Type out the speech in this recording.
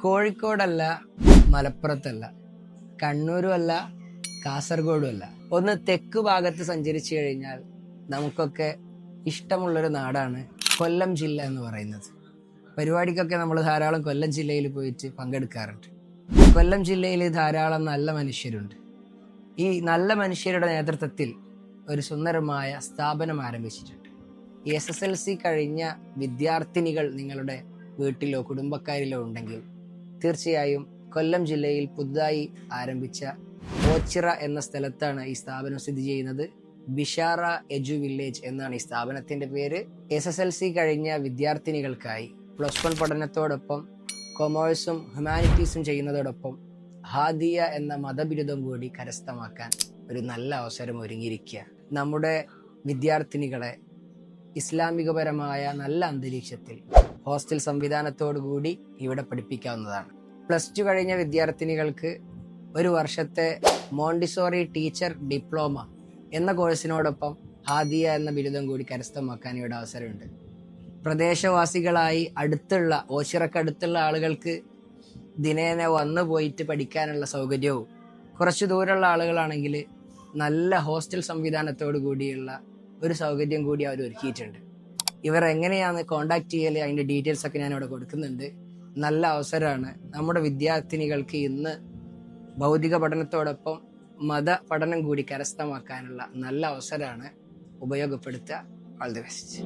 കോഴിക്കോടല്ല, മലപ്പുറത്തല്ല, കണ്ണൂരും അല്ല, കാസർഗോഡും അല്ല. ഒന്ന് തെക്ക് ഭാഗത്ത് സഞ്ചരിച്ചു കഴിഞ്ഞാൽ നമുക്കൊക്കെ ഇഷ്ടമുള്ളൊരു നാടാണ് കൊല്ലം ജില്ല എന്ന് പറയുന്നത്. പരിപാടിക്കൊക്കെ നമ്മൾ ധാരാളം കൊല്ലം ജില്ലയിൽ പോയിട്ട് പങ്കെടുക്കാറുണ്ട്. കൊല്ലം ജില്ലയിൽ ധാരാളം നല്ല മനുഷ്യരുണ്ട്. ഈ നല്ല മനുഷ്യരുടെ നേതൃത്വത്തിൽ ഒരു സുന്ദരമായ സ്ഥാപനം ആരംഭിച്ചിട്ടുണ്ട്. ഈ SSLC കഴിഞ്ഞ വിദ്യാർത്ഥിനികൾ നിങ്ങളുടെ വീട്ടിലോ കുടുംബക്കാരിലോ ഉണ്ടെങ്കിൽ തീർച്ചയായും കൊല്ലം ജില്ലയിൽ പുതുതായി ആരംഭിച്ച ഓച്ചിറ എന്ന സ്ഥലത്താണ് ഈ സ്ഥാപനം സ്ഥിതി ചെയ്യുന്നത്. ബിഷാറ എജു വില്ലേജ് എന്നാണ് ഈ സ്ഥാപനത്തിന്റെ പേര്. SSLC കഴിഞ്ഞ വിദ്യാർത്ഥിനികൾക്കായി +1 പഠനത്തോടൊപ്പം കൊമേഴ്സും ഹ്യൂമാനിറ്റീസും ചെയ്യുന്നതോടൊപ്പം ഹാദിയ എന്ന മതബിരുദം കൂടി കരസ്ഥമാക്കാൻ ഒരു നല്ല അവസരം ഒരുങ്ങിയിരിക്കുക. നമ്മുടെ വിദ്യാർത്ഥിനികളെ ഇസ്ലാമികപരമായ നല്ല അന്തരീക്ഷത്തിൽ ഹോസ്റ്റൽ സംവിധാനത്തോടു കൂടി ഇവിടെ പഠിപ്പിക്കാവുന്നതാണ്. +2 കഴിഞ്ഞ വിദ്യാർത്ഥിനികൾക്ക് ഒരു വർഷത്തെ മോണ്ടിസോറി ടീച്ചർ ഡിപ്ലോമ എന്ന കോഴ്സിനോടൊപ്പം ഹാദിയ എന്ന ബിരുദം കൂടി കരസ്ഥമാക്കാൻ ഇവിടെ അവസരമുണ്ട്. പ്രദേശവാസികളായി അടുത്തുള്ള ഓച്ചിറക്കടുത്തുള്ള ആളുകൾക്ക് ദിനേന വന്നു പോയിട്ട് പഠിക്കാനുള്ള സൗകര്യവും, കുറച്ചു ദൂരമുള്ള ആളുകളാണെങ്കിൽ നല്ല ഹോസ്റ്റൽ സംവിധാനത്തോടു കൂടിയുള്ള ഒരു സൗകര്യം കൂടി അവർ ഒരുക്കിയിട്ടുണ്ട്. ഇവർ എങ്ങനെയാണ് കോണ്ടാക്ട് ചെയ്യൽ, അതിൻ്റെ ഡീറ്റെയിൽസ് ഒക്കെ ഞാൻ ഇവിടെ കൊടുക്കുന്നുണ്ട്. നല്ല അവസരമാണ്. നമ്മുടെ വിദ്യാർത്ഥിനികൾക്ക് ഇന്ന് ഭൗതിക പഠനത്തോടൊപ്പം മത പഠനം കൂടി കരസ്ഥമാക്കാനുള്ള നല്ല അവസരമാണ്. ഉപയോഗപ്പെടുത്തുക. All the best.